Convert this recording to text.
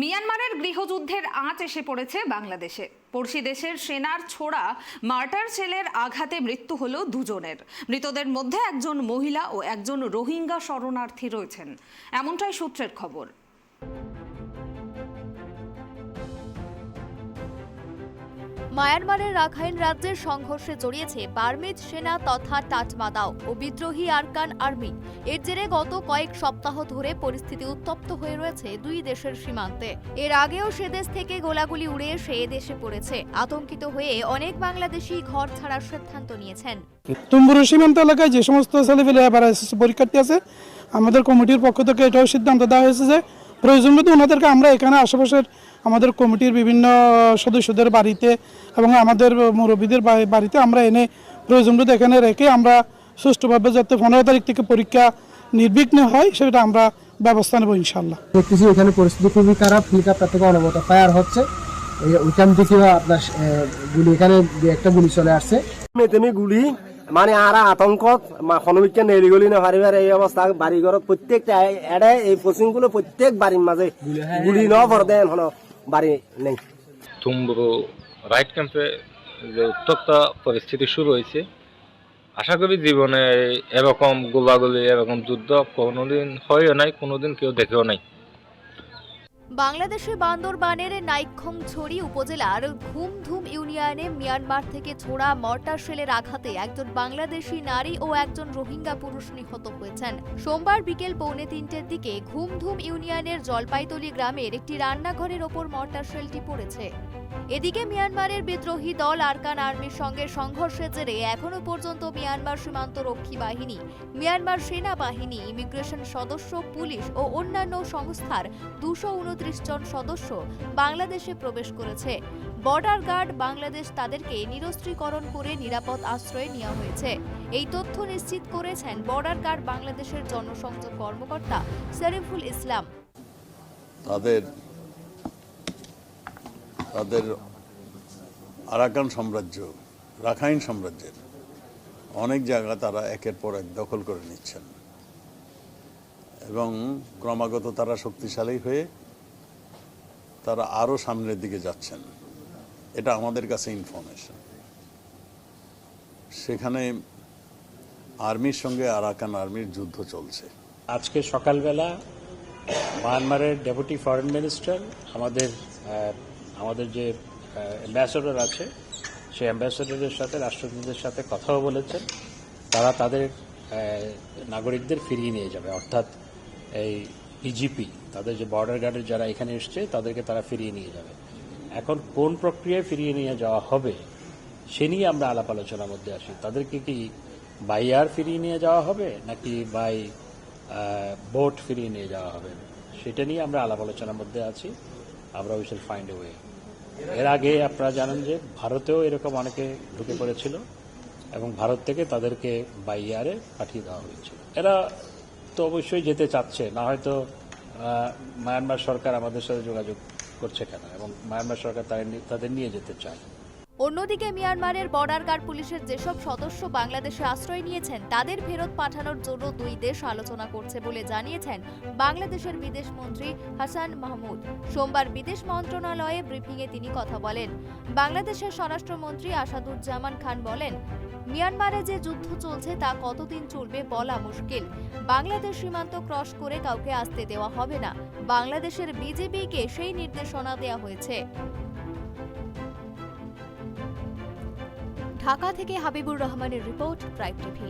মিয়ানমারের গৃহযুদ্ধের আঁচ এসে পড়েছে বাংলাদেশে। পড়শি দেশের সেনার ছোড়া মার্টার শেলের আঘাতে মৃত্যু হলো দুজনের। মৃতদের মধ্যে একজন মহিলা ও একজন রোহিঙ্গা শরণার্থী রয়েছেন, এমনটাই সূত্রের খবর। মায়ানমারের রাখাইন রাজ্যের সংঘর্ষে জড়িয়েছে বার্মিজ সেনা তথা টাটমাদাও ও বিদ্রোহী আরকান আর্মি। এর জেরে গত কয়েক সপ্তাহ ধরে পরিস্থিতি উত্তপ্ত হয়ে রয়েছে দুই দেশের সীমান্তে। এর আগেও সে দেশ থেকে গোলাগুলি উড়ে এসে দেশে পড়েছে। আতঙ্কিত হয়ে অনেক বাংলাদেশি ঘর ছাড়ার সিদ্ধান্ত নিয়েছেন। তুমবুরু সীমান্ত এলাকায় যে সমস্ত ছেলেপেলে এবার পরীক্ষার্থী আছে, আমাদের কমিটির পক্ষ থেকে এটাও সিদ্ধান্ত দেওয়া হয়েছে যে প্রয়োজন মতো ওনাদেরকে আমরা এখানে আশেপাশের আমাদের কমিটির বিভিন্ন সদস্যদের বাড়িতে এবং আমাদের মুরব্বীদের বাড়িতে আমরা এনে প্রয়োজন মতো এখানে রেখে আমরা সুষ্ঠুভাবে যাতে 15 তারিখ থেকে পরীক্ষা নির্বিঘ্নে হয় সেটা আমরা ব্যবস্থা নেব ইনশাল্লাহ। দেখতেছি এখানে পরিস্থিতি খুবই খারাপ, হেলিকপ্টার থেকে অনবরত ফায়ার হচ্ছে। ওইখান থেকে আপনার গুলি, এখানে একটা গুলি চলে আসছে, মেতেমি গুলি মানে আর আতঙ্ক খনবিজ্ঞান নেড়িগলি না পারিবার এই অবস্থা। বাড়িঘরত প্রত্যেকটা এড়ে এই পশ্চিমগুলো প্রত্যেক বাড়ির মাঝে গুলি ন ভর দেন হন বাড়ি নেই। তুমবুরু রাইট ক্যাম্পে যে উত্তপ্ত পরিস্থিতি শুরু হয়েছে, আশা করি জীবনে এরকম গোলাগুলি এরকম যুদ্ধ কোনোদিন হয়ও নাই, কোনোদিন কেউ দেখেও নাই। বাংলাদেশের বান্দরবানের নাইক্ষংছড়ি উপজেলার ঘুমধুম ইউনিয়নে মিয়ানমার থেকে ছোড়া মর্টার শেলের আঘাতে একজন বাংলাদেশি নারী ও একজন রোহিঙ্গা পুরুষ নিহত হয়েছেন। সোমবার বিকেল 2:45টার দিকে ঘুমধুম ইউনিয়নের জলপাইতলি গ্রামের একটি রান্নাঘরের ওপর মর্টার শেলটি পড়েছে। এদিকে মিয়ানমারের বিদ্রোহী দল আরকান আর্মির সঙ্গে সংঘর্ষের জেরে এখনো পর্যন্ত মিয়ানমার সীমান্ত রক্ষী বাহিনী, মিয়ানমার সেনাবাহিনী, ইমিগ্রেশন সদস্য, পুলিশ ও অন্যান্য সংস্থার 229 জন সদস্য বাংলাদেশে প্রবেশ করেছে। বর্ডার গার্ড বাংলাদেশ তাদেরকে নিরস্ত্রীকরণ করে নিরাপদ আশ্রয়ে নেওয়া হয়েছে। এই তথ্য নিশ্চিত করেছেন বর্ডার গার্ড বাংলাদেশের জনসংযোগ কর্মকর্তা শরীফুল ইসলাম। তাদের আরাকান সাম্রাজ্য, রাখাইন সাম্রাজ্যের অনেক জায়গা তারা একের পর এক দখল করে নিচ্ছেন এবং ক্রমাগত তারা শক্তিশালী হয়ে তারা আরও সামনের দিকে যাচ্ছেন। এটা আমাদের কাছে ইনফরমেশন। সেখানে আর্মির সঙ্গে আরাকান আর্মির যুদ্ধ চলছে। আজকে সকালবেলা মায়ানমারের ডেপুটি ফরেন মিনিস্টার আমাদের যে অ্যাম্বাসেডর আছে সেই অ্যাম্বাসেডরের সাথে, রাষ্ট্রদূতদের সাথে কথাও বলেছেন। তারা তাদের নাগরিকদের ফিরিয়ে নিয়ে যাবে, অর্থাৎ এই পিজিপি, তাদের যে বর্ডার গার্ডের যারা এখানে এসছে তাদেরকে তারা ফিরিয়ে নিয়ে যাবে। এখন কোন প্রক্রিয়ায় ফিরিয়ে নিয়ে যাওয়া হবে সে নিয়ে আমরা আলাপ আলোচনার মধ্যে আসি। তাদেরকে কি বাই এয়ার ফিরিয়ে নিয়ে যাওয়া হবে নাকি বাই বোট ফিরিয়ে নিয়ে যাওয়া হবে, সেটা নিয়ে আমরা আলাপ আলোচনার মধ্যে আছি। আমরা we shall find a way. এর আগে আপনারা জানেন যে ভারতেও এরকম অনেকে ঢুকে পড়েছিল এবং ভারত থেকে তাদেরকে বাই এয়ারে পাঠিয়ে দেওয়া হয়েছিল। এরা তো অবশ্যই যেতে চাচ্ছে না, হয়তো মায়ানমার সরকার আমাদের সাথে যোগাযোগ করছে কেন, এবং মায়ানমার সরকার তাদের নিয়ে যেতে চায়। অন্যদিকে মিয়ানমারের বর্ডার গার্ড পুলিশের যেসব সদস্য বাংলাদেশে আশ্রয় নিয়েছেন তাদের ফেরত পাঠানোর জন্য দুই দেশ আলোচনা করছে বলে জানিয়েছেন বাংলাদেশের বিদেশ মন্ত্রী হাসান মাহমুদ। সোমবার বিদেশ মন্ত্রণালয়ে ব্রিফিংয়ে তিনি কথা বলেন। বাংলাদেশের স্বরাষ্ট্রমন্ত্রী আসাদুজ্জামান খান বলেন, মিয়ানমারে যে যুদ্ধ চলছে তা কতদিন চলবে বলা মুশকিল। বাংলাদেশ সীমান্ত ক্রস করে কাউকে আসতে দেওয়া হবে না। বাংলাদেশের বিজিবিকে সেই নির্দেশনা দেওয়া হয়েছে। ঢাকা থেকে হাবিবুর রহমানের রিপোর্ট, ট্রাইব টিভি।